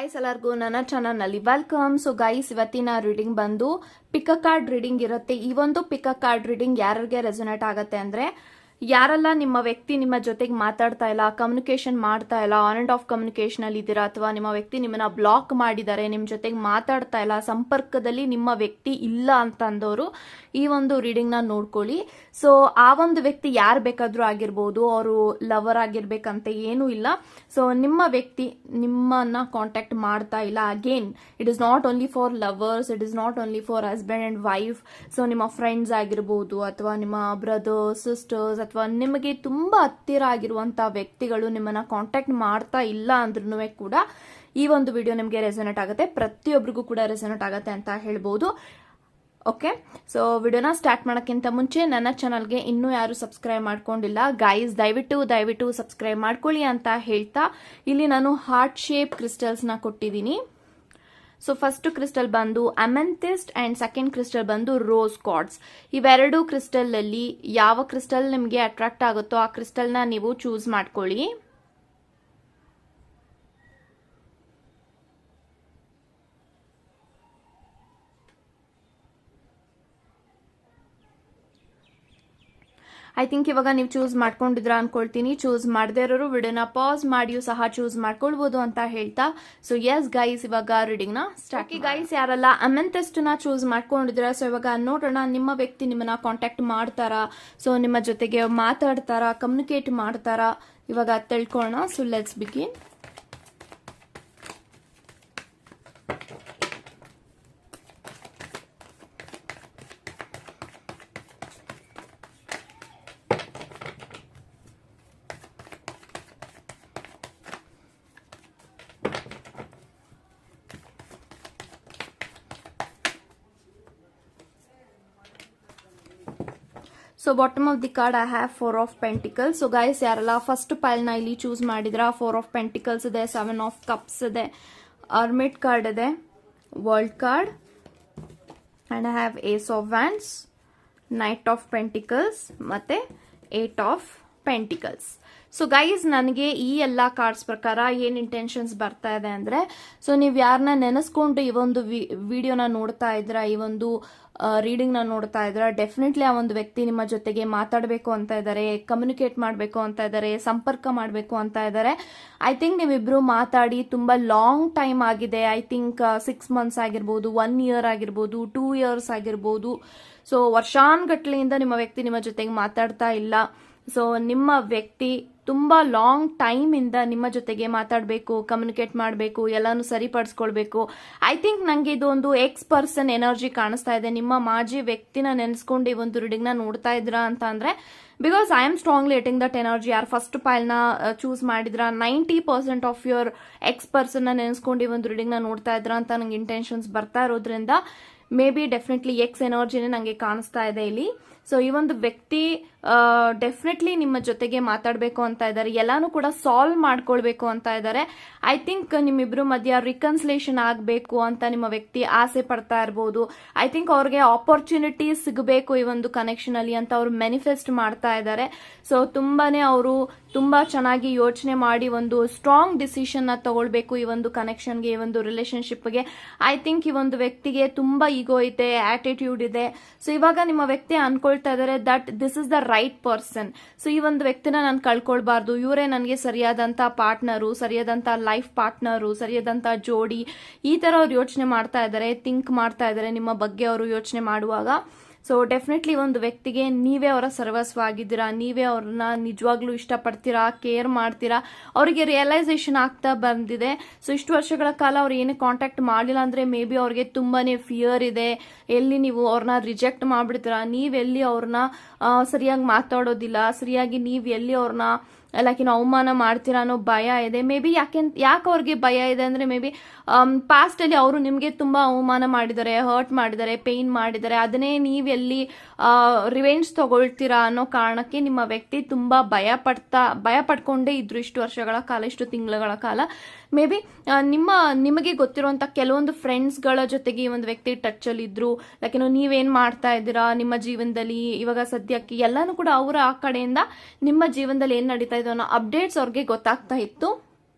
Guys ಎಲ್ಲರಿಗೂ ನನ್ನ ಚಾನಲ್ನಲ್ಲಿ ವೆಲ್ಕಮ್. ಸೊ ಗೈಸ್ ಇವತ್ತಿನ ರೀಡಿಂಗ್ ಬಂದು ಪಿಕ್ ಅ ಕಾರ್ಡ್ ರೀಡಿಂಗ್ ಇರುತ್ತೆ. ಈ ಒಂದು ಪಿಕ್ ಅ ಕಾರ್ಡ್ ರೀಡಿಂಗ್ ಯಾರಿಗೆ ರೆಸೊನೇಟ್ ಆಗುತ್ತೆ ಅಂದ್ರೆ, ಯಾರೆಲ್ಲ ನಿಮ್ಮ ವ್ಯಕ್ತಿ ನಿಮ್ಮ ಜೊತೆಗೆ ಮಾತಾಡ್ತಾ ಇಲ್ಲ, ಕಮ್ಯುನಿಕೇಶನ್ ಮಾಡ್ತಾ ಇಲ್ಲ, ಆನ್ ಅಂಡ್ ಆಫ್ ಕಮ್ಯುನಿಕೇಶನ್ ಅಲ್ಲಿ ಇದ್ದೀರಾ, ಅಥವಾ ನಿಮ್ಮ ವ್ಯಕ್ತಿ ನಿಮ್ಮನ್ನ ಬ್ಲಾಕ್ ಮಾಡಿದ್ದಾರೆ, ನಿಮ್ಮ ಜೊತೆಗೆ ಮಾತಾಡ್ತಾ ಇಲ್ಲ, ಸಂಪರ್ಕದಲ್ಲಿ ನಿಮ್ಮ ವ್ಯಕ್ತಿ ಇಲ್ಲ ಅಂತ ಅಂದವರು ಈ ಒಂದು ರೀಡಿಂಗ್ ನ ನೋಡ್ಕೊಳ್ಳಿ. ಸೊ ಆ ಒಂದು ವ್ಯಕ್ತಿ ಯಾರು ಬೇಕಾದ್ರೂ ಆಗಿರ್ಬೋದು, ಅವರು ಲವರ್ ಆಗಿರ್ಬೇಕಂತ ಏನೂ ಇಲ್ಲ. ಸೊ ನಿಮ್ಮ ವ್ಯಕ್ತಿ ನಿಮ್ಮನ್ನ ಕಾಂಟ್ಯಾಕ್ಟ್ ಮಾಡ್ತಾ ಇಲ್ಲ. Again it is not only for lovers, it is not only for husband and wife. So ನಿಮ್ಮ ಫ್ರೆಂಡ್ಸ್ ಆಗಿರ್ಬೋದು, ಅಥವಾ ನಿಮ್ಮ ಬ್ರದರ್ಸ್ ಸಿಸ್ಟರ್ಸ್, ಅಥವಾ ನಿಮಗೆ ತುಂಬಾ ಹತ್ತಿರ ಆಗಿರುವಂತಹ ವ್ಯಕ್ತಿಗಳು ನಿಮ್ಮನ್ನ ಕಾಂಟ್ಯಾಕ್ಟ್ ಮಾಡ್ತಾ ಇಲ್ಲ ಅಂದ್ರೂ ಕೂಡ ಈ ಒಂದು ವಿಡಿಯೋ ನಿಮಗೆ ರೆಸೊನೇಟ್ ಆಗುತ್ತೆ. ಪ್ರತಿಯೊಬ್ಬರಿಗೂ ಕೂಡ ರೆಸೊನೇಟ್ ಆಗುತ್ತೆ ಅಂತ ಹೇಳ್ಬೋದು. ಓಕೆ, ಸೊ ವಿಡಿಯೋನ ಸ್ಟಾರ್ಟ್ ಮಾಡೋಕ್ಕಿಂತ ಮುಂಚೆ ನನ್ನ ಚಾನಲ್ಗೆ ಇನ್ನೂ ಯಾರು ಸಬ್ಸ್ಕ್ರೈಬ್ ಮಾಡ್ಕೊಂಡಿಲ್ಲ ಗೈಸ್, ದಯವಿಟ್ಟು ಸಬ್ಸ್ಕ್ರೈಬ್ ಮಾಡ್ಕೊಳ್ಳಿ ಅಂತ ಹೇಳ್ತಾ, ಇಲ್ಲಿ ನಾನು ಹಾರ್ಟ್ ಶೇಪ್ ಕ್ರಿಸ್ಟಲ್ಸ್ ನ ಕೊಟ್ಟಿದ್ದೀನಿ. ಸೊ ಫಸ್ಟ್ ಕ್ರಿಸ್ಟಲ್ ಬಂದು ಅಮೆಂಥಿಸ್ಟ್ ಅಂಡ್ ಸೆಕೆಂಡ್ ಕ್ರಿಸ್ಟಲ್ ಬಂದು ರೋಸ್ ಕ್ವಾರ್ಟ್ಸ್. ಇವೆರಡು ಕ್ರಿಸ್ಟಲ್ ಅಲ್ಲಿ ಯಾವ ಕ್ರಿಸ್ಟಲ್ ನಿಮಗೆ ಅಟ್ರಾಕ್ಟ್ ಆಗುತ್ತೋ ಆ ಕ್ರಿಸ್ಟಲ್ ನ ನೀವು ಚೂಸ್ ಮಾಡ್ಕೊಳ್ಳಿ. ಐ ಥಿಂಕ್ ಇವಾಗ ನೀವು ಚೂಸ್ ಮಾಡ್ಕೊಂಡಿದ್ರ ಅನ್ಕೊಳ್ತೀನಿ. ಚೂಸ್ ಮಾಡದೇ ಇರೋರು ವಿಡಿಯೋನ ಪಾಸ್ ಮಾಡಿಯೂ ಸಹ ಚೂಸ್ ಮಾಡ್ಕೊಳ್ಬಹುದು ಅಂತ ಹೇಳ್ತಾ, ಸೊ ಎಸ್ ಗೈಸ್ ಇವಾಗ ರೀಡಿಂಗ್ ನ ಸ್ಟಾರ್ಟ್. ಗೈಸ್ ಯಾರೆಲ್ಲ ಅಮೆಂಥಿಸ್ಟ್ ನ ಚೂಸ್ ಮಾಡ್ಕೊಂಡಿದ್ರ, ಸೊ ಇವಾಗ ನೋಡೋಣ ನಿಮ್ಮ ವ್ಯಕ್ತಿ ನಿಮ್ಮನ್ನ ಕಾಂಟ್ಯಾಕ್ಟ್ ಮಾಡ್ತಾರಾ, ಸೊ ನಿಮ್ಮ ಜೊತೆಗೆ ಮಾತಾಡ್ತಾರಾ, ಕಮ್ಯುನಿಕೇಟ್ ಮಾಡ್ತಾರಾ, ಇವಾಗ ತಿಳ್ಕೊಳ್ಳೋಣ. So let's begin. So bottom of the card I have 4 of pentacles. So guys ಯಾರೆಲ್ಲ ಫಸ್ಟ್ ಪೈಲ್ ನ ಇಲ್ಲಿ ಚೂಸ್ ಮಾಡಿದ್ರ, 4 ಆಫ್ ಪೆಂಟಿಕಲ್ಸ್ ಇದೆ, 7 ಆಫ್ ಕಪ್ಸ್ ಇದೆ, ಅರ್ಮಿಟ್ ಕಾರ್ಡ್ ಇದೆ, world card, and I have ace of wands, knight of pentacles ಮತ್ತೆ 8 of pentacles. So guys ನನಗೆ ಈ ಎಲ್ಲಾ ಕಾರ್ಡ್ಸ್ ಪ್ರಕಾರ ಏನ್ ಇಂಟೆನ್ಷನ್ಸ್ ಬರ್ತಾ ಇದೆ ಅಂದ್ರೆ, ಸೊ ನೀವ್ ಯಾರನ್ನ ನೆನೆಸ್ಕೊಂಡು ಈ ಒಂದು ವಿಡಿಯೋನ ನೋಡ್ತಾ ಇದ್ರ, ಈ ಒಂದು ರೀಡಿಂಗ್ ನ ನೋಡ್ತಾ ಇದ್ರ, ಡೆಫಿನೆಟ್ಲಿ ಆ ಒಂದು ವ್ಯಕ್ತಿ ನಿಮ್ಮ ಜೊತೆಗೆ ಮಾತಾಡಬೇಕು ಅಂತ ಇದ್ದಾರೆ, ಕಮ್ಯುನಿಕೇಟ್ ಮಾಡಬೇಕು ಅಂತ ಇದ್ದಾರೆ, ಸಂಪರ್ಕ ಮಾಡಬೇಕು ಅಂತ ಇದ್ದಾರೆ. ಐ ಥಿಂಕ್ ನೀವಿಬ್ರು ಮಾತಾಡಿ ತುಂಬಾ ಲಾಂಗ್ ಟೈಮ್ ಆಗಿದೆ. ಐ ಥಿಂಕ್ 6 ಮಂತ್ಸ್ ಆಗಿರ್ಬೋದು, 1 ಇಯರ್ ಆಗಿರ್ಬೋದು, 2 ಇಯರ್ಸ್ ಆಗಿರ್ಬೋದು. ಸೊ ವರ್ಷಾನ್ಗಟ್ಲೆಯಿಂದ ನಿಮ್ಮ ವ್ಯಕ್ತಿ ನಿಮ್ಮ ಜೊತೆಗೆ ಮಾತಾಡ್ತಾ ಇಲ್ಲ. ಸೊ ನಿಮ್ಮ ವ್ಯಕ್ತಿ ತುಂಬಾ ಲಾಂಗ್ ಟೈಮ್ ಇಂದ ನಿಮ್ಮ ಜೊತೆಗೆ ಮಾತಾಡಬೇಕು, ಕಮ್ಯುನಿಕೇಟ್ ಮಾಡಬೇಕು, ಎಲ್ಲಾನು ಸರಿಪಡಿಸ್ಕೊಳ್ಬೇಕು. ಐ ಥಿಂಕ್ ನಂಗೆ ಇದು ಒಂದು ಎಕ್ಸ್ ಪರ್ಸನ್ ಎನರ್ಜಿ ಕಾಣಿಸ್ತಾ ಇದೆ. ನಿಮ್ಮ ಮಾಜಿ ವ್ಯಕ್ತಿನ ನೆನೆಸ್ಕೊಂಡು ಈ ಒಂದು ರೀಡಿಂಗ್ ನ ನೋಡ್ತಾ ಇದ್ರಾ ಅಂತ ಅಂದ್ರೆ, because I am strongly eating that energy. ಯಾರು ಫಸ್ಟ್ ಪೈಲ್ ನ ಚೂಸ್ ಮಾಡಿದ್ರ 90% ಆಫ್ ಯುವರ್ ಎಕ್ಸ್ ಪರ್ಸನ್ ನ ನೆನೆಸ್ಕೊಂಡು ಈ ಒಂದು ರೀಡಿಂಗ್ ನ ನೋಡ್ತಾ ಇದ್ರ ಅಂತ ನಂಗೆ ಇಂಟೆನ್ಷನ್ಸ್ ಬರ್ತಾ ಇರೋದ್ರಿಂದ ಮೇ ಬಿ ಡೆಫಿನೆಟ್ಲಿ ಎಕ್ಸ್ ಎನರ್ಜಿನೇ ನಂಗೆ ಕಾಣಿಸ್ತಾ ಇದೆ ಇಲ್ಲಿ. ಸೊ ಈ ಒಂದು ವ್ಯಕ್ತಿ ಡೆಫಿನೆಟ್ಲಿ ನಿಮ್ಮ ಜೊತೆಗೆ ಮಾತಾಡಬೇಕು ಅಂತ ಇದ್ದಾರೆ, ಎಲ್ಲಾನು ಕೂಡ ಸಾಲ್ವ್ ಮಾಡ್ಕೊಳ್ಬೇಕು ಅಂತ ಇದ್ದಾರೆ. ಐ ಥಿಂಕ್ ನಿಮ್ಮಿಬ್ರು ಮಧ್ಯ ರಿಕನ್ಸಿಲೇಷನ್ ಆಗಬೇಕು ಅಂತ ನಿಮ್ಮ ವ್ಯಕ್ತಿ ಆಸೆ ಪಡ್ತಾ ಇರಬಹುದು. ಐ ಥಿಂಕ್ ಅವ್ರಿಗೆ ಆಪರ್ಚುನಿಟಿ ಸಿಗಬೇಕು ಈ ಒಂದು ಕನೆಕ್ಷನ್ ಅಲ್ಲಿ ಅಂತ ಅವ್ರು ಮ್ಯಾನಿಫೆಸ್ಟ್ ಮಾಡ್ತಾ ಇದ್ದಾರೆ. ಸೊ ಅವರು ತುಂಬಾ ಚೆನ್ನಾಗಿ ಯೋಚನೆ ಮಾಡಿ ಒಂದು ಸ್ಟ್ರಾಂಗ್ ಡಿಸಿಷನ್ ನ ತಗೊಳ್ಬೇಕು ಈ ಒಂದು ಕನೆಕ್ಷನ್ಗೆ, ಈ ಒಂದು ರಿಲೇಶನ್ಶಿಪ್ಗೆ. ಐ ಥಿಂಕ್ ಈ ಒಂದು ವ್ಯಕ್ತಿಗೆ ತುಂಬಾ ಈಗೋ ಇದೆ, ಆಟಿಟ್ಯೂಡ್ ಇದೆ. ಸೊ ಇವಾಗ ನಿಮ್ಮ ವ್ಯಕ್ತಿ ಅನ್ಕೊಳ್ತಾ ಇದ್ದಾರೆ that this is the right person. So ಈ ಒಂದು ವ್ಯಕ್ತಿನ ನಾನು ಕಳ್ಕೊಳ್ಬಾರ್ದು, ಇವರೇ ನನಗೆ ಸರಿಯಾದಂತ ಪಾರ್ಟ್ನರು, ಸರಿಯಾದಂತ ಲೈಫ್ ಪಾರ್ಟ್ನರು, ಸರಿಯಾದಂತ ಜೋಡಿ, ಈ ತರ ಅವ್ರು ಯೋಚನೆ ಮಾಡ್ತಾ ಇದ್ದಾರೆ, ಥಿಂಕ್ ಮಾಡ್ತಾ ಇದ್ದಾರೆ ನಿಮ್ಮ ಬಗ್ಗೆ ಅವರು ಯೋಚನೆ ಮಾಡುವಾಗ. ಸೊ ಡೆಫಿನೆಟ್ಲಿ ಒಂದು ವ್ಯಕ್ತಿಗೆ ನೀವೇ ಅವರ ಸರ್ವಸ್ವ ಆಗಿದ್ದೀರಾ, ನೀವೇ ಅವ್ರನ್ನ ನಿಜವಾಗ್ಲೂ ಇಷ್ಟಪಡ್ತೀರಾ, ಕೇರ್ ಮಾಡ್ತೀರಾ. ಅವರಿಗೆ ರಿಯಲೈಸೇಷನ್ ಆಗ್ತಾ ಬಂದಿದೆ. ಸೊ ಇಷ್ಟು ವರ್ಷಗಳ ಕಾಲ ಅವ್ರು ಏನೇ ಕಾಂಟ್ಯಾಕ್ಟ್ ಮಾಡಲಿಲ್ಲ ಅಂದ್ರೆ ಮೇ ಬಿ ಅವ್ರಿಗೆ ತುಂಬಾನೇ ಫಿಯರ್ ಇದೆ. ಎಲ್ಲಿ ನೀವು ಅವ್ರನ್ನ ರಿಜೆಕ್ಟ್ ಮಾಡ್ಬಿಡ್ತೀರಾ, ನೀವೆಲ್ಲಿ ಅವ್ರನ್ನ ಸರಿಯಾಗಿ ಮಾತಾಡೋದಿಲ್ಲ, ಸರಿಯಾಗಿ ನೀವ್ ಎಲ್ಲಿ ಅವ್ರನ್ನ ಲೈಕ್ ಅವಮಾನ ಮಾಡ್ತೀರಾ ಅನ್ನೋ ಭಯ ಇದೆ. ಮೇ ಬಿ ಯಾಕೆ ಅವ್ರಿಗೆ ಭಯ ಇದೆ ಅಂದ್ರೆ, ಮೇ ಬಿ ಪಾಸ್ಟ್ ಅಲ್ಲಿ ಅವರು ನಿಮ್ಗೆ ತುಂಬಾ ಅವಮಾನ ಮಾಡಿದ್ದಾರೆ, ಹರ್ಟ್ ಮಾಡಿದ್ದಾರೆ, ಪೇನ್ ಮಾಡಿದ್ದಾರೆ. ಅದನ್ನೇ ನೀವೆಲ್ಲಿ ರಿವೆಂಜ್ ತಗೊಳ್ತೀರಾ ಅನ್ನೋ ಕಾರಣಕ್ಕೆ ನಿಮ್ಮ ವ್ಯಕ್ತಿ ತುಂಬಾ ಭಯ ಪಡ್ಕೊಂಡೇ ಇದ್ರು ಇಷ್ಟು ವರ್ಷಗಳ ಕಾಲ, ಇಷ್ಟು ತಿಂಗಳ ಕಾಲ. ಮೇ ಬಿ ನಿಮಗೆ ಗೊತ್ತಿರುವಂತ ಕೆಲವೊಂದು ಫ್ರೆಂಡ್ಸ್ ಗಳ ಜೊತೆಗೆ ಈ ಒಂದು ವ್ಯಕ್ತಿ ಟಚ್ ಅಲ್ಲಿ ಇದ್ರು. ಲೈಕ್ ನೀವೇನ್ ಮಾಡ್ತಾ ಇದ್ದೀರಾ ನಿಮ್ಮ ಜೀವನದಲ್ಲಿ ಇವಾಗ ಸದ್ಯಕ್ಕೆ ಎಲ್ಲಾನು ಕೂಡ ಅವರ ಆ ಕಡೆಯಿಂದ ನಿಮ್ಮ ಜೀವನದಲ್ಲಿ ಏನ್ ನಡೀತಾ ಇದೆ ಅನ್ನೋ ಅಪ್ಡೇಟ್ಸ್ ಅವ್ರಿಗೆ ಗೊತ್ತಾಗ್ತಾ ಇತ್ತು.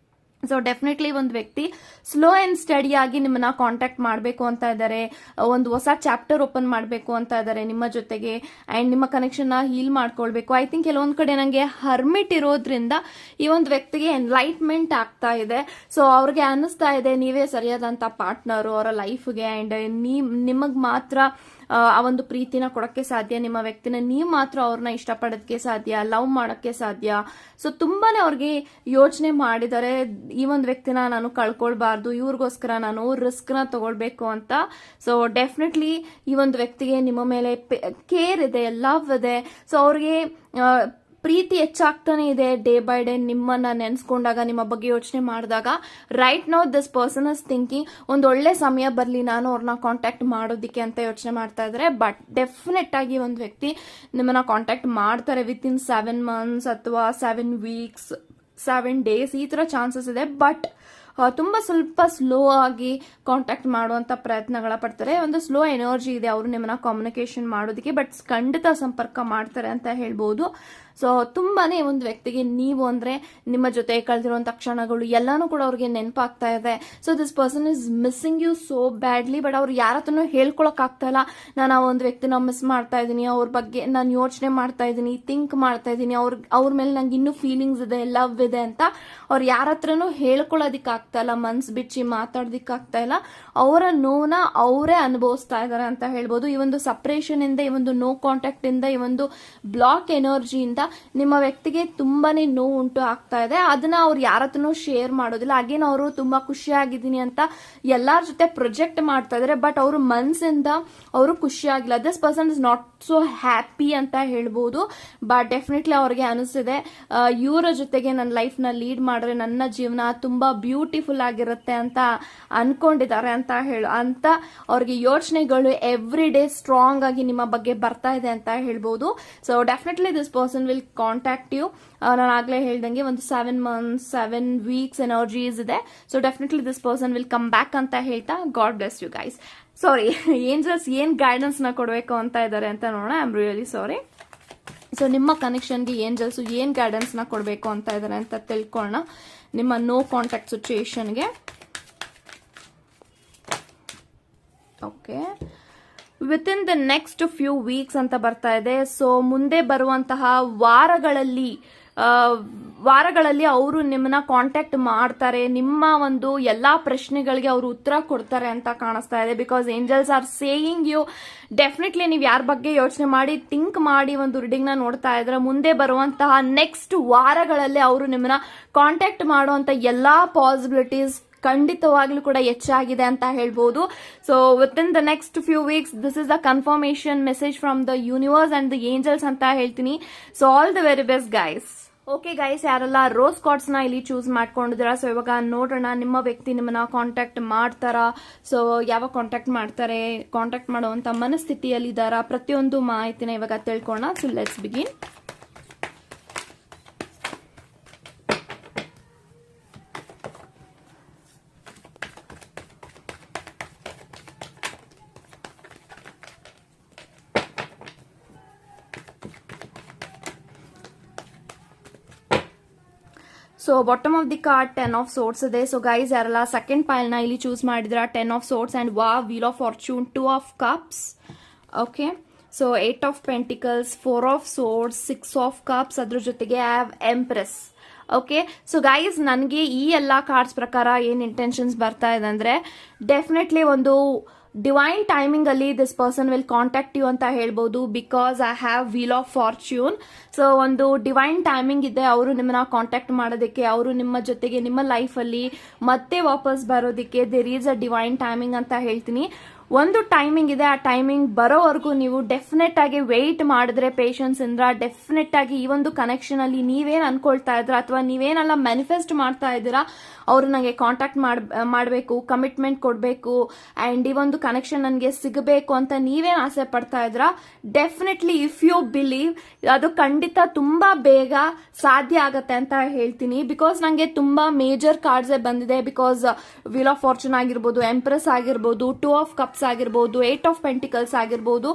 ಸೊ ಡೆಫಿನೆಟ್ಲಿ ಒಂದು ವ್ಯಕ್ತಿ ಸ್ಲೋ ಅಂಡ್ ಸ್ಟಡಿ ಆಗಿ ನಿಮ್ಮನ್ನ ಕಾಂಟ್ಯಾಕ್ಟ್ ಮಾಡಬೇಕು ಅಂತ ಇದ್ದಾರೆ, ಒಂದು ಹೊಸ ಚಾಪ್ಟರ್ ಓಪನ್ ಮಾಡಬೇಕು ಅಂತ ಇದ್ದಾರೆ ನಿಮ್ಮ ಜೊತೆಗೆ, ಅಂಡ್ ನಿಮ್ಮ ಕನೆಕ್ಷನ್ ಹೀಲ್ ಮಾಡ್ಕೊಳ್ಬೇಕು. ಐ ಥಿಂಕ್ ಕೆಲವೊಂದು ಕಡೆ ನನಗೆ ಹರ್ಮಿಟ್ ಇರೋದ್ರಿಂದ ಈ ಒಂದು ವ್ಯಕ್ತಿಗೆ ಎನ್ಲೈಟ್ಮೆಂಟ್ ಆಗ್ತಾ ಇದೆ. ಸೊ ಅವ್ರಿಗೆ ಅನ್ನಿಸ್ತಾ ಇದೆ ನೀವೇ ಸರಿಯಾದಂತ ಪಾರ್ಟ್ನರ್ ಅವರ ಲೈಫ್ಗೆ, ಅಂಡ್ ನಿಮಗ್ ಮಾತ್ರ ಆ ಒಂದು ಪ್ರೀತಿನ ಕೊಡಕ್ಕೆ ಸಾಧ್ಯ, ನಿಮ್ಮ ವ್ಯಕ್ತಿನ ನೀವು ಮಾತ್ರ ಅವ್ರನ್ನ ಇಷ್ಟಪಡೋದಕ್ಕೆ ಸಾಧ್ಯ, ಲವ್ ಮಾಡೋಕ್ಕೆ ಸಾಧ್ಯ. ಸೊ ತುಂಬಾನೇ ಅವ್ರಿಗೆ ಯೋಚನೆ ಮಾಡಿದ್ದಾರೆ, ಈ ಒಂದು ವ್ಯಕ್ತಿನ ನಾನು ಕಳ್ಕೊಳ್ಬಾರ್ದು, ಇವ್ರಿಗೋಸ್ಕರ ನಾನು ರಿಸ್ಕ್ ನ ತಗೊಳ್ಬೇಕು ಅಂತ. ಸೊ ಡೆಫಿನೆಟ್ಲಿ ಈ ಒಂದು ವ್ಯಕ್ತಿಗೆ ನಿಮ್ಮ ಮೇಲೆ ಕೇರ್ ಇದೆ, ಲವ್ ಇದೆ. ಸೊ ಅವ್ರಿಗೆ ಪ್ರೀತಿ ಹೆಚ್ಚಾಗ್ತಾನೆ ಇದೆ ಡೇ ಬೈ ಡೇ. ನಿಮ್ಮನ್ನ ನೆನ್ಸ್ಕೊಂಡಾಗ, ನಿಮ್ಮ ಬಗ್ಗೆ ಯೋಚನೆ ಮಾಡಿದಾಗ, right now this person is thinking ಒಂದು ಒಳ್ಳೆ ಸಮಯ ಬರಲಿ ನಾನು ಅವ್ರನ್ನ ಕಾಂಟ್ಯಾಕ್ಟ್ ಮಾಡೋದಿಕ್ಕೆ ಅಂತ ಯೋಚನೆ ಮಾಡ್ತಾ ಇದ್ದಾರೆ. ಬಟ್ ಡೆಫಿನೆಟ್ ಆಗಿ ಒಂದು ವ್ಯಕ್ತಿ ನಿಮ್ಮನ್ನ ಕಾಂಟ್ಯಾಕ್ಟ್ ಮಾಡ್ತಾರೆ ವಿತ್ ಇನ್ 7 months ಅಥವಾ 7 weeks, 7 days, ಈ ತರ ಚಾನ್ಸಸ್ ಇದೆ. ಬಟ್ ತುಂಬಾ ಸ್ವಲ್ಪ ಸ್ಲೋ ಆಗಿ ಕಾಂಟ್ಯಾಕ್ಟ್ ಮಾಡುವಂತ ಪ್ರಯತ್ನಗಳ ಪಡ್ತಾರೆ. ಒಂದು ಸ್ಲೋ ಎನರ್ಜಿ ಇದೆ ಅವರು ನಿಮ್ಮನ್ನ ಕಮ್ಯುನಿಕೇಶನ್ ಮಾಡೋದಕ್ಕೆ, ಬಟ್ ಖಂಡಿತ ಸಂಪರ್ಕ ಮಾಡ್ತಾರೆ ಅಂತ ಹೇಳ್ಬೋದು. ಸೊ ತುಂಬಾನೇ ಒಂದು ವ್ಯಕ್ತಿಗೆ ನೀವು ಅಂದ್ರೆ ನಿಮ್ಮ ಜೊತೆ ಕಳೆದಿರುವಂತ ಕ್ಷಣಗಳು ಎಲ್ಲಾನು ಕೂಡ ಅವ್ರಿಗೆ ನೆನಪಾಗ್ತಾ ಇದೆ. So this person is missing you so badly. But ಅವ್ರು ಯಾರ ಹತ್ರನೂ ಹೇಳ್ಕೊಳಕ್ ಆಗ್ತಾ ಇಲ್ಲ, ನಾನು ಆ ಒಂದು ವ್ಯಕ್ತಿನ ಮಿಸ್ ಮಾಡ್ತಾ ಇದ್ದೀನಿ, ಅವ್ರ ಬಗ್ಗೆ ನಾನು ಯೋಚನೆ ಮಾಡ್ತಾ ಇದ್ದೀನಿ, ಥಿಂಕ್ ಮಾಡ್ತಾ ಇದ್ದೀನಿ, ಅವ್ರ ಮೇಲೆ ನಂಗೆ ಇನ್ನೂ ಫೀಲಿಂಗ್ಸ್ ಇದೆ, ಲವ್ ಇದೆ ಅಂತ ಅವ್ರು ಯಾರ ಹತ್ರನೂ ಹೇಳ್ಕೊಳ್ಳೋದಿಕ್ ಆಗ್ತಾ ಇಲ್ಲ, ಮನ್ಸ್ ಬಿಚ್ಚಿ ಮಾತಾಡೋದಿಕ್ ಆಗ್ತಾ ಇಲ್ಲ. ಅವರ ನೋವನ್ನ ಅವರೇ ಅನುಭವಿಸ್ತಾ ಇದಾರೆ ಅಂತ ಹೇಳ್ಬೋದು. ಈ ಒಂದು ಸಪರೇಷನ್ ಇಂದ, ಈ ಒಂದು ನೋ ಕಾಂಟ್ಯಾಕ್ಟ್ ಇಂದ, ಈ ಒಂದು ಬ್ಲಾಕ್ ಎನರ್ಜಿಯಿಂದ ನಿಮ್ಮ ವ್ಯಕ್ತಿಗೆ ತುಂಬಾನೇ ನೋವು ಉಂಟು ಆಗ್ತಾ ಇದೆ. ಅದನ್ನ ಅವ್ರು ಯಾರ ಹತ್ರನೂ ಶೇರ್ ಮಾಡೋದಿಲ್ಲ. ಅಗೇನ್ ಅವರು ತುಂಬಾ ಖುಷಿಯಾಗಿದ್ದೀನಿ ಅಂತ ಎಲ್ಲಾರ ಜೊತೆ ಪ್ರೊಜೆಕ್ಟ್ ಮಾಡ್ತಾ ಇದಾರೆ, ಬಟ್ ಅವ್ರ ಮನ್ಸಿಂದ ಅವರು ಖುಷಿಯಾಗಿಲ್ಲ. This person is not so happy ಅಂತ ಹೇಳ್ಬೋದು. ಬಟ್ ಡೆಫಿನೆಟ್ಲಿ ಅವ್ರಿಗೆ ಅನಿಸ್ತಿದೆ ಇವರ ಜೊತೆಗೆ ನನ್ನ ಲೈಫ್ ನ ಲೀಡ್ ಮಾಡಿದ್ರೆ ನನ್ನ ಜೀವನ ತುಂಬಾ ಬ್ಯೂಟಿಫುಲ್ ಆಗಿರುತ್ತೆ ಅಂತ ಅನ್ಕೊಂಡಿದ್ದಾರೆ ಅಂತ ಅವ್ರಿಗೆ ಯೋಚನೆಗಳು ಎವ್ರಿ ಡೇ ಸ್ಟ್ರಾಂಗ್ ಆಗಿ ನಿಮ್ಮ ಬಗ್ಗೆ ಬರ್ತಾ ಇದೆ ಅಂತ ಹೇಳ್ಬೋದು. So definitely this person will contact you. ನಾನು ಆಗ್ಲೇ ಹೇಳ್ದಂಗೆ ಒಂದು 7 months, 7 weeks ಎನರ್ಜೀಸ್ ಇದೆ. So definitely this person will come back ಅಂತ ಹೇಳ್ತಾ God bless you guys. Sorry, angels ಏನ್ ಗೈಡೆನ್ಸ್ ನ ಕೊಡಬೇಕು ಅಂತ ಇದ್ದಾರೆ ಅಂತ ನೋಡೋಣ. I am really sorry. So ನಿಮ್ಮ ಕನೆಕ್ಷನ್ಗೆ ಏಂಜಲ್ಸ್ ಏನ್ ಗೈಡೆನ್ಸ್ ನ ಕೊಡಬೇಕು ಅಂತ ಇದ್ದಾರೆ ಅಂತ ತಿಳ್ಕೊಳ್ಳೋಣ. ನಿಮ್ಮ ನೋ ಕಾಂಟ್ಯಾಕ್ಟ್ ಸಿಚುಯೇಷನ್ಗೆ okay, with in the next few weeks ಅಂತ ಬರ್ತಾ ಇದೆ. ಸೊ ಮುಂದೆ ಬರುವಂತಹ ವಾರಗಳಲ್ಲಿ ಅವರು ನಿಮ್ಮನ್ನ ಕಾಂಟ್ಯಾಕ್ಟ್ ಮಾಡ್ತಾರೆ, ನಿಮ್ಮ ಒಂದು ಎಲ್ಲಾ ಪ್ರಶ್ನೆಗಳಿಗೆ ಅವರು ಉತ್ತರ ಕೊಡ್ತಾರೆ ಅಂತ ಕಾಣಿಸ್ತಾ ಇದೆ. Because angels are saying you definitely ನೀವು ಯಾರ ಬಗ್ಗೆ ಯೋಚನೆ ಮಾಡಿ ಥಿಂಕ್ ಮಾಡಿ ಒಂದು ರೀಡಿಂಗ್ ನ ನೋಡ್ತಾ ಇದ್ರೆ ಮುಂದೆ ಬರುವಂತಹ ನೆಕ್ಸ್ಟ್ ವಾರಗಳಲ್ಲಿ ಅವರು ನಿಮ್ಮನ್ನ ಕಾಂಟ್ಯಾಕ್ಟ್ ಮಾಡುವಂತ ಎಲ್ಲಾ ಪಾಸಿಬಿಲಿಟೀಸ್ ಖಂಡಿತವಾಗ್ಲೂ ಕೂಡ ಹೆಚ್ಚಾಗಿದೆ ಅಂತ ಹೇಳ್ಬೋದು. So with in the next few weeks this is the confirmation message from the universe and the angels ಅಂತ ಹೇಳ್ತೀನಿ. So all the very best guys. Okay guys, ಯಾರೆಲ್ಲ ರೋಸ್ ಕಾರ್ಡ್ಸ್ ನ ಇಲ್ಲಿ ಚೂಸ್ ಮಾಡ್ಕೊಂಡಿದ್ದೀರಾ, ಸೊ ಇವಾಗ ನೋಡೋಣ ನಿಮ್ಮ ವ್ಯಕ್ತಿ ನಿಮ್ಮನ್ನ ಕಾಂಟ್ಯಾಕ್ಟ್ ಮಾಡ್ತಾರಾ, ಸೊ ಯಾವಾಗ ಕಾಂಟ್ಯಾಕ್ಟ್ ಮಾಡ್ತಾರೆ, ಕಾಂಟ್ಯಾಕ್ಟ್ ಮಾಡುವಂತ ಮನಸ್ಥಿತಿಯಲ್ಲಿ ಇದ್ದಾರಾ, ಪ್ರತಿಯೊಂದು ಮಾಹಿತಿನ ಇವಾಗ ತಿಳ್ಕೊಳ್ಳೋಣ. So let's begin. So bottom of the card 10 of swords ಇದೆ. ಸೊ ಗೈಸ್ ಯಾರೆಲ್ಲ ಸೆಕೆಂಡ್ ಪೈಲ್ ನ ಇಲ್ಲಿ ಚೂಸ್ ಮಾಡಿದ್ರ 10 of swords and wheel of fortune, 2 of cups. Okay, so 8 of pentacles, 4 of swords, 6 of cups, ಅದ್ರ ಜೊತೆಗೆ empress. ಓಕೆ, ಸೊ ಗೈಸ್ ನನಗೆ ಈ ಎಲ್ಲಾ ಕಾರ್ಡ್ಸ್ ಪ್ರಕಾರ ಏನ್ ಇಂಟೆನ್ಷನ್ಸ್ ಬರ್ತಾ ಇದೆ ಅಂದ್ರೆ ಡೆಫಿನೆಟ್ಲಿ ಒಂದು ಡಿವೈನ್ ಟೈಮಿಂಗ್ ಅಲ್ಲಿ this person will contact you ಅಂತ ಹೇಳ್ಬೋದು. Because I have wheel of fortune. So ಒಂದು ಡಿವೈನ್ ಟೈಮಿಂಗ್ ಇದೆ ಅವರು ನಿಮ್ಮನ್ನ ಕಾಂಟ್ಯಾಕ್ಟ್ ಮಾಡೋದಕ್ಕೆ, ಅವರು ನಿಮ್ಮ ಜೊತೆಗೆ ನಿಮ್ಮ ಲೈಫ್ ಅಲ್ಲಿ ಮತ್ತೆ ವಾಪಸ್ ಬರೋದಕ್ಕೆ there is a divine timing ಅಂತ ಹೇಳ್ತೀನಿ. ಒಂದು ಟೈಮಿಂಗ್ ಇದೆ, ಆ ಟೈಮಿಂಗ್ ಬರೋವರೆಗೂ ನೀವು ಡೆಫಿನೆಟ್ ಆಗಿ ವೆಯ್ಟ್ ಮಾಡಿದ್ರೆ ಪೇಷನ್ಸ್ ಇಂದ್ರ ಡೆಫಿನೆಟ್ ಆಗಿ ಈ ಒಂದು ಕನೆಕ್ಷನ್ ಅಲ್ಲಿ ನೀವೇನ್ ಅನ್ಕೊಳ್ತಾ ಇದ್ರ ಅಥವಾ ನೀವೇನೆಲ್ಲ ಮ್ಯಾನಿಫೆಸ್ಟ್ ಮಾಡ್ತಾ ಇದ್ದೀರಾ ಅವರು ನನಗೆ ಕಾಂಟ್ಯಾಕ್ಟ್ ಮಾಡಬೇಕು, ಕಮಿಟ್ಮೆಂಟ್ ಕೊಡಬೇಕು ಅಂಡ್ ಈ ಒಂದು ಕನೆಕ್ಷನ್ ನನಗೆ ಸಿಗಬೇಕು ಅಂತ ನೀವೇನ್ ಆಸೆ ಪಡ್ತಾ ಇದ್ರ ಡೆಫಿನೆಟ್ಲಿ ಇಫ್ ಯು ಬಿಲೀವ್ ಅದು ಖಂಡಿತ ತುಂಬಾ ಬೇಗ ಸಾಧ್ಯ ಆಗತ್ತೆ ಅಂತ ಹೇಳ್ತೀನಿ. ಬಿಕಾಸ್ ನಂಗೆ ತುಂಬಾ ಮೇಜರ್ ಕಾರ್ಡ್ಸ್ ಬಂದಿದೆ. ಬಿಕಾಸ್ ವೀಲ್ ಆಫ್ ಫಾರ್ಚೂನ್ ಆಗಿರ್ಬೋದು, ಎಂಪ್ರೆಸ್ ಆಗಿರ್ಬೋದು, 2 of cups ಕಪ್ಸ್ ಆಗಿರ್ಬೋದು, 8 ಆಫ್ ಪೆಂಟಿಕಲ್ಸ್ ಆಗಿರ್ಬೋದು,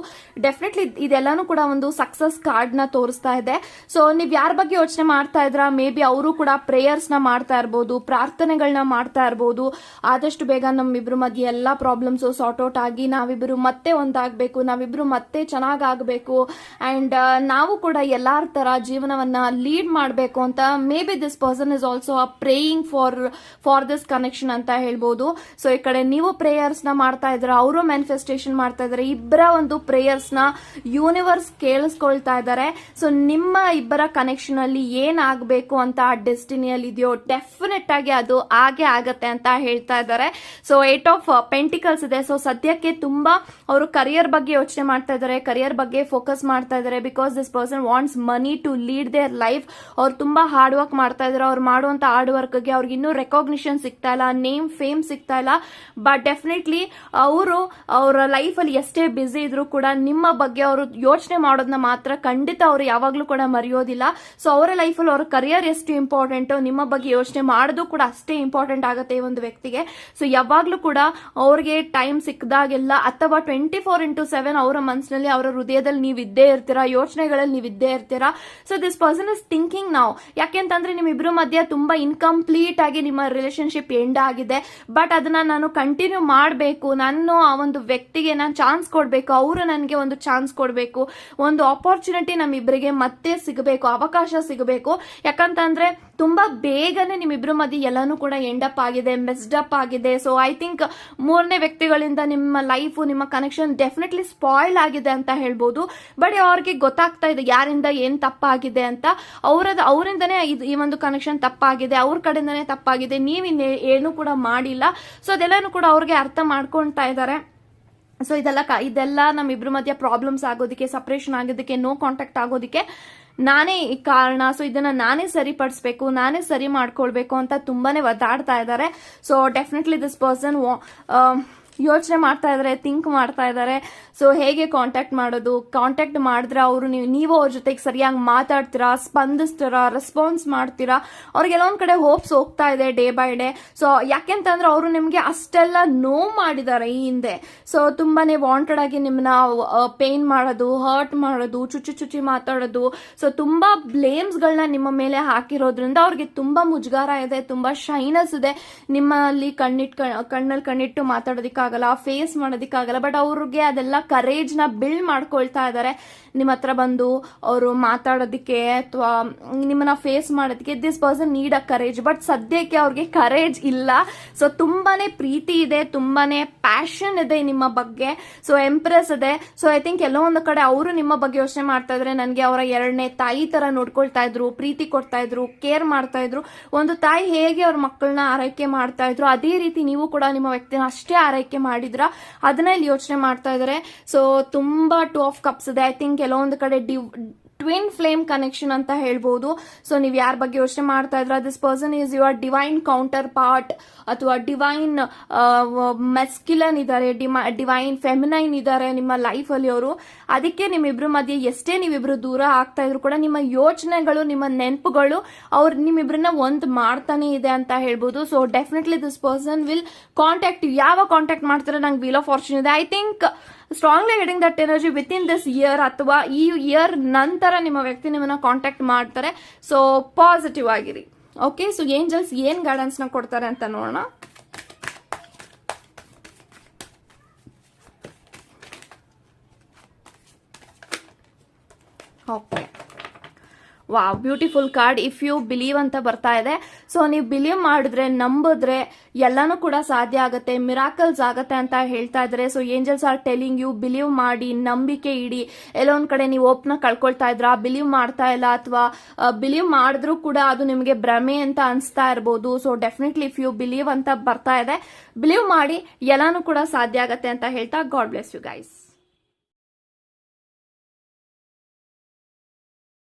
ಡೆಫಿನೆಟ್ಲಿ ಇದೆಲ್ಲಾನು ಕೂಡ ಒಂದು ಸಕ್ಸಸ್ ಕಾರ್ಡ್ ನ ತೋರಿಸ್ತಾ ಇದೆ. ಸೊ ನೀವ್ ಯಾರ ಬಗ್ಗೆ ಯೋಚನೆ ಮಾಡ್ತಾ ಇದ್ರ, ಮೇ ಬಿ ಅವರು ಕೂಡ ಪ್ರೇಯರ್ಸ್ ನ ಮಾಡ್ತಾ ಇರ್ಬೋದು, ಪ್ರಾರ್ಥನೆಗಳನ್ನ ಮಾಡ್ತಾ ಇರ್ಬೋದು. ಆದಷ್ಟು ಬೇಗ ನಮ್ಮಿಬ್ರು ಮಧ್ಯೆ ಎಲ್ಲಾ ಪ್ರಾಬ್ಲಮ್ಸ್ ಸಾರ್ಟ್ ಔಟ್ ಆಗಿ ನಾವಿಬ್ರು ಮತ್ತೆ ಒಂದಾಗಬೇಕು, ನಾವಿಬ್ರು ಮತ್ತೆ ಚೆನ್ನಾಗಾಗಬೇಕು ಅಂಡ್ ನಾವು ಕೂಡ ಎಲ್ಲಾರ ತರ ಜೀವನವನ್ನ ಲೀಡ್ ಮಾಡಬೇಕು ಅಂತ may be this person is also praying for this connection ಅಂತ ಹೇಳ್ಬೋದು. ಸೊ ಈ ಕಡೆ ನೀವು ಪ್ರೇಯರ್ಸ್ ನ ಮಾಡ್ತಾ ಇದ್ರ, ಅವರು ಮ್ಯಾನಿಫೆಸ್ಟೇಷನ್ ಮಾಡ್ತಾ ಇದಾರೆ. ಇಬ್ಬರ ಒಂದು ಪ್ರೇಯರ್ಸ್ ನ ಯೂನಿವರ್ಸ್ ಕೇಳಿಸ್ಕೊಳ್ತಾ ಇದ್ದಾರೆ. ಸೊ ನಿಮ್ಮ ಇಬ್ಬರ ಕನೆಕ್ಷನ್ ಅಲ್ಲಿ ಏನಾಗಬೇಕು ಅಂತ ಆ ಡೆಸ್ಟಿನಿಯಲ್ಲಿ ಇದೆಯೋ ಡೆಫಿನೆಟ್ ಆಗಿ ಅದು ಹಾಗೆ ಆಗತ್ತೆ ಅಂತ ಹೇಳ್ತಾ ಇದ್ದಾರೆ. ಸೊ 8 ಆಫ್ ಪೆಂಟಿಕಲ್ಸ್ ಇದೆ. ಸೊ ಸದ್ಯಕ್ಕೆ ತುಂಬಾ ಅವರು ಕರಿಯರ್ ಬಗ್ಗೆ ಯೋಚನೆ ಮಾಡ್ತಾ ಇದ್ದಾರೆ, ಕರಿಯರ್ ಬಗ್ಗೆ ಫೋಕಸ್ ಮಾಡ್ತಾ ಇದ್ದಾರೆ. Because this person wants money to lead their life. ಅವ್ರು ತುಂಬಾ ಹಾರ್ಡ್ ವರ್ಕ್ ಮಾಡ್ತಾ ಇದ್ದಾರೆ. ಅವ್ರು ಮಾಡುವಂತ ಹಾರ್ಡ್ ವರ್ಕ್ಗೆ ಅವ್ರಿಗೆ ಇನ್ನೂ ರೆಕಾಗ್ನಿಷನ್ ಸಿಗ್ತಾ ಇಲ್ಲ, ನೇಮ್ ಫೇಮ್ ಸಿಗ್ತಾ ಇಲ್ಲ. ಬಟ್ ಡೆಫಿನೆಟ್ಲಿ ಅವರು ಅವರ ಲೈಫ್ ಅಲ್ಲಿ ಎಷ್ಟೇ ಬಿಸಿ ಇದ್ರು ಕೂಡ ನಿಮ್ಮ ಬಗ್ಗೆ ಅವರು ಯೋಚನೆ ಮಾಡೋದನ್ನ ಮಾತ್ರ ಖಂಡಿತ ಅವರು ಯಾವಾಗ್ಲೂ ಕೂಡ ಮರೆಯೋದಿಲ್ಲ. ಸೊ ಅವರ ಲೈಫ್ ಅಲ್ಲಿ ಅವ್ರ ಕರಿಯರ್ ಎಷ್ಟು ಇಂಪಾರ್ಟೆಂಟ್, ನಿಮ್ಮ ಬಗ್ಗೆ ಯೋಚನೆ ಮಾಡೋದು ಕೂಡ ಅಷ್ಟೇ ಇಂಪಾರ್ಟೆಂಟ್ ಆಗುತ್ತೆ ಈ ಒಂದು ವ್ಯಕ್ತಿಗೆ. ಸೊ ಯಾವಾಗ್ಲೂ ಕೂಡ ಅವ್ರಿಗೆ ಟೈಮ್ ಸಿಕ್ಕದಾಗೆಲ್ಲ ಅಥವಾ 24/7 ಅವರ ಮನಸ್ಸಿನಲ್ಲಿ, ಅವರ ಹೃದಯದಲ್ಲಿ ನೀವು ಇದ್ದೇ ಇರ್ತೀರಾ, ಯೋಚನೆಗಳಲ್ಲಿ ನೀವು ಇದ್ದೇ ಇರ್ತೀರಾ. So this person is thinking ನಾವು. ಯಾಕೆಂತಂದ್ರೆ ನಿಮ್ಮಿಬ್ರು ಮಧ್ಯೆ ತುಂಬಾ ಇನ್ಕಂಪ್ಲೀಟ್ ಆಗಿ ನಿಮ್ಮ ರಿಲೇಶನ್ಶಿಪ್ ಎಂಡ್ ಆಗಿದೆ. ಬಟ್ ಅದನ್ನ ನಾನು ಕಂಟಿನ್ಯೂ ಮಾಡಬೇಕು, ನಾನು ಆ ಒಂದು ವ್ಯಕ್ತಿಗೆ ನಾನು ಚಾನ್ಸ್ ಕೊಡಬೇಕು, ಅವರು ನನಗೆ ಒಂದು ಚಾನ್ಸ್ ಕೊಡಬೇಕು, ಒಂದು ಆಪರ್ಚುನಿಟಿ ನಮ್ಮಿಬ್ಬರಿಗೆ ಮತ್ತೆ ಸಿಗಬೇಕು, ಅವಕಾಶ ಸಿಗಬೇಕು. ಯಾಕಂತಂದ್ರೆ ತುಂಬಾ ಬೇಗನೆ ನಿಮ್ಮಿಬ್ರು ಮಧ್ಯೆ ಎಲ್ಲಾನು ಕೂಡ ಎಂಡ್ ಅಪ್ ಆಗಿದೆ, ಮೆಸ್ಡ್ ಅಪ್ ಆಗಿದೆ. ಸೊ ಐ ಥಿಂಕ್ ಮೂರನೇ ವ್ಯಕ್ತಿಗಳಿಂದ ನಿಮ್ಮ ಲೈಫ್, ನಿಮ್ಮ ಕನೆಕ್ಷನ್ ಡೆಫಿನೆಟ್ಲಿ ಸ್ಪಾಯ್ಲ್ ಆಗಿದೆ ಅಂತ ಹೇಳ್ಬೋದು. ಬಟ್ ಅವ್ರಿಗೆ ಗೊತ್ತಾಗ್ತಾ ಇದೆ ಯಾರಿಂದ ಏನ್ ತಪ್ಪಾಗಿದೆ ಅಂತ. ಅವರಿಂದನೇ ಈ ಒಂದು ಕನೆಕ್ಷನ್ ತಪ್ಪಾಗಿದೆ, ಅವ್ರ ಕಡೆಯಿಂದನೇ ತಪ್ಪಾಗಿದೆ, ನೀವಿನ್ನೇ ಏನು ಕೂಡ ಮಾಡಿಲ್ಲ. ಸೊ ಅದೆಲ್ಲಾನು ಕೂಡ ಅವ್ರಿಗೆ ಅರ್ಥ ಮಾಡ್ಕೊಳ್ತಾ ಇದ್ದಾರೆ. ಸೊ ಇದೆಲ್ಲ ನಮ್ಮಿಬ್ರು ಮಧ್ಯ ಪ್ರಾಬ್ಲಮ್ಸ್ ಆಗೋದಕ್ಕೆ, ಸಪರೇಷನ್ ಆಗೋದಕ್ಕೆ, ನೋ ಕಾಂಟ್ಯಾಕ್ಟ್ ಆಗೋದಕ್ಕೆ ನಾನೇ ಕಾರಣ. ಸೊ ಇದನ್ನ ನಾನೇ ಸರಿಪಡಿಸ್ಬೇಕು, ನಾನೇ ಸರಿ ಮಾಡ್ಕೊಳ್ಬೇಕು ಅಂತ ತುಂಬಾನೇ ಒದ್ದಾಡ್ತಾ ಇದ್ದಾರೆ. ಸೊ ಡೆಫಿನೆಟ್ಲಿ ದಿಸ್ ಪರ್ಸನ್ ಯೋಚನೆ ಮಾಡ್ತಾ ಇದಾರೆ, ಥಿಂಕ್ ಮಾಡ್ತಾ ಇದ್ದಾರೆ. ಸೊ ಹೇಗೆ ಕಾಂಟ್ಯಾಕ್ಟ್ ಮಾಡೋದು, ಕಾಂಟ್ಯಾಕ್ಟ್ ಮಾಡಿದ್ರೆ ಅವರು ನೀವು ಅವ್ರ ಜೊತೆಗೆ ಸರಿಯಾಗಿ ಮಾತಾಡ್ತೀರಾ, ಸ್ಪಂದಿಸ್ತೀರಾ, ರೆಸ್ಪಾನ್ಸ್ ಮಾಡ್ತೀರಾ. ಅವ್ರಿಗೆಲ್ಲ ಒಂದ್ ಕಡೆ ಹೋಪ್ಸ್ ಹೋಗ್ತಾ ಇದೆ ಡೇ ಬೈ ಡೇ. ಸೊ ಯಾಕೆಂತಂದ್ರೆ ಅವರು ನಿಮ್ಗೆ ಅಷ್ಟೆಲ್ಲ ನೋವು ಮಾಡಿದ್ದಾರೆ ಈ ಹಿಂದೆ. ಸೊ ತುಂಬಾನೇ ವಾಂಟೆಡ್ ಆಗಿ ನಿಮ್ಮನ್ನ ಪೇನ್ ಮಾಡೋದು, ಹರ್ಟ್ ಮಾಡೋದು, ಚುಚ್ಚಿ ಮಾತಾಡೋದು. ಸೊ ತುಂಬಾ ಬ್ಲೇಮ್ಸ್ ಗಳನ್ನ ನಿಮ್ಮ ಮೇಲೆ ಹಾಕಿರೋದ್ರಿಂದ ಅವ್ರಿಗೆ ತುಂಬಾ ಮುಜುಗಾರ ಇದೆ, ತುಂಬಾ ಶೈನೆಸ್ ಇದೆ. ನಿಮ್ಮಲ್ಲಿ ಕಣ್ಣಲ್ಲಿ ಕಣ್ಣಿಟ್ಟು ಮಾತಾಡೋದಿಕ್ಕಾಗಲ್ಲ, ಫೇಸ್ ಮಾಡೋದಿಕ್ಕಾಗಲ್ಲ. ಬಟ್ ಅವ್ರಿಗೆ ಅದೆಲ್ಲ ಕರೇಜ್ ನ ಬಿಲ್ಡ್ ಮಾಡ್ಕೊಳ್ತಾ ಇದ್ದಾರೆ. ನಿಮ್ಮ ಹತ್ರ ಬಂದು ಅವರು ಮಾತಾಡೋದಿಕ್ಕೆ ಅಥವಾ ನಿಮ್ಮನ್ನ ಫೇಸ್ ಮಾಡೋದಕ್ಕೆ this person need a courage. But ಸದ್ಯಕ್ಕೆ ಅವ್ರಿಗೆ ಕರೇಜ್ ಇಲ್ಲ. ಸೊ ತುಂಬಾನೇ ಪ್ರೀತಿ ಇದೆ, ತುಂಬಾನೇ ಪ್ಯಾಷನ್ ಇದೆ ನಿಮ್ಮ ಬಗ್ಗೆ. ಸೊ ಎಂಪ್ರೆಸ್ ಇದೆ. ಸೊ ಐ ಥಿಂಕ್ ಎಲ್ಲೋ ಒಂದು ಕಡೆ ಅವರು ನಿಮ್ಮ ಬಗ್ಗೆ ಯೋಚನೆ ಮಾಡ್ತಾ ಇದ್ರೆ, ನನಗೆ ಅವರ ಎರಡನೇ ತಾಯಿ ತರ ನೋಡ್ಕೊಳ್ತಾ ಇದ್ರು, ಪ್ರೀತಿ ಕೊಡ್ತಾ ಇದ್ರು, ಕೇರ್ ಮಾಡ್ತಾ ಇದ್ರು. ಒಂದು ತಾಯಿ ಹೇಗೆ ಅವ್ರ ಮಕ್ಕಳನ್ನ ಆರೈಕೆ ಮಾಡ್ತಾ ಇದ್ರು, ಅದೇ ರೀತಿ ನೀವು ಕೂಡ ನಿಮ್ಮ ವ್ಯಕ್ತಿನ ಅಷ್ಟೇ ಆರೈಕೆ ಮಾಡಿದ್ರ, ಅದನ್ನ ಇಲ್ಲಿ ಯೋಚನೆ ಮಾಡ್ತಾ ಇದಾರೆ. ಸೊ ತುಂಬಾ 2 ಆಫ್ ಕಪ್ಸ್ ಇದೆ. ಐ ಥಿಂಕ್ ಕೆಲವೊಂದು ಕಡೆ ಟ್ವಿನ್ ಫ್ಲೇಮ್ ಕನೆಕ್ಷನ್ ಅಂತ ಹೇಳ್ಬೋದು. ಸೊ ನೀವು ಯಾರ ಬಗ್ಗೆ ಯೋಚನೆ ಮಾಡ್ತಾ ಇದ್ರ, this person is your divine counter part ಅಥವಾ ಡಿವೈನ್ ಮೆಸ್ಕ್ಯುಲನ್ ಇದ್ದಾರೆ, ಡಿವೈನ್ ಫೆಮಿನೈನ್ ಇದ್ದಾರೆ ನಿಮ್ಮ ಲೈಫ್ ಅಲ್ಲಿ ಅವರು. ಅದಕ್ಕೆ ನಿಮ್ಮಿಬ್ರು ಮಧ್ಯೆ ಎಷ್ಟೇ ನೀವಿಬ್ರು ದೂರ ಆಗ್ತಾ ಇದ್ರು ಕೂಡ ನಿಮ್ಮ ಯೋಚನೆಗಳು, ನಿಮ್ಮ ನೆನಪುಗಳು ನಿಮ್ಮಿಬ್ರನ್ನ ಒಂದು ಮಾಡ್ತಾನೆ ಇದೆ ಅಂತ ಹೇಳ್ಬೋದು. So definitely this person will contact you. ಯಾವಾಗ ಕಾಂಟ್ಯಾಕ್ಟ್ ಮಾಡ್ತಾರೆ, ನಂಗೆ ವೀಲ್ ಆಫ್ ಫಾರ್ಚೂನ್ ಇದೆ. I think strongly getting that energy with in this year ಅಥವಾ ಈ ಇಯರ್ ನಂತರ ನಿಮ್ಮ ವ್ಯಕ್ತಿ ನಿಮ್ಮನ್ನ ಕಾಂಟ್ಯಾಕ್ಟ್ ಮಾಡ್ತಾರೆ. ಸೊ ಪಾಸಿಟಿವ್ ಆಗಿರಿ. ಓಕೆ, ಸೊ ಏಂಜಲ್ಸ್ ಏನ್ ಗೈಡೆನ್ಸ್ ನ ಕೊಡ್ತಾರೆ ಅಂತ ನೋಡೋಣ. Okay, wow, beautiful card. If you believe ಅಂತ ಬರ್ತಾ ಇದೆ. ಸೊ ನೀವು ಬಿಲೀವ್ ಮಾಡಿದ್ರೆ, ನಂಬಿದ್ರೆ ಎಲ್ಲಾನು ಕೂಡ ಸಾಧ್ಯ ಆಗುತ್ತೆ, ಮಿರಾಕಲ್ಸ್ ಆಗತ್ತೆ ಅಂತ ಹೇಳ್ತಾ ಇದ್ರೆ. So angels are telling you, believe ಮಾಡಿ, ನಂಬಿಕೆ ಇಡಿ. ಎಲ್ಲೋ ಒಂದ್ ಕಡೆ ನೀವು ಓಪ್ನ ಕಳ್ಕೊಳ್ತಾ ಇದ್ರ, ಬಿಲೀವ್ ಮಾಡ್ತಾ ಇಲ್ಲ, ಅಥವಾ ಬಿಲೀವ್ ಮಾಡಿದ್ರು ಕೂಡ ಅದು ನಿಮಗೆ ಭ್ರಮೆ ಅಂತ ಅನ್ಸ್ತಾ ಇರ್ಬೋದು. So definitely if you believe ಅಂತ ಬರ್ತಾ ಇದೆ, ಬಿಲೀವ್ ಮಾಡಿ, ಎಲ್ಲಾನು ಕೂಡ ಸಾಧ್ಯ ಆಗತ್ತೆ ಅಂತ ಹೇಳ್ತಾ ಗಾಡ್ ಬ್ಲೆಸ್ ಯು ಗೈಸ್.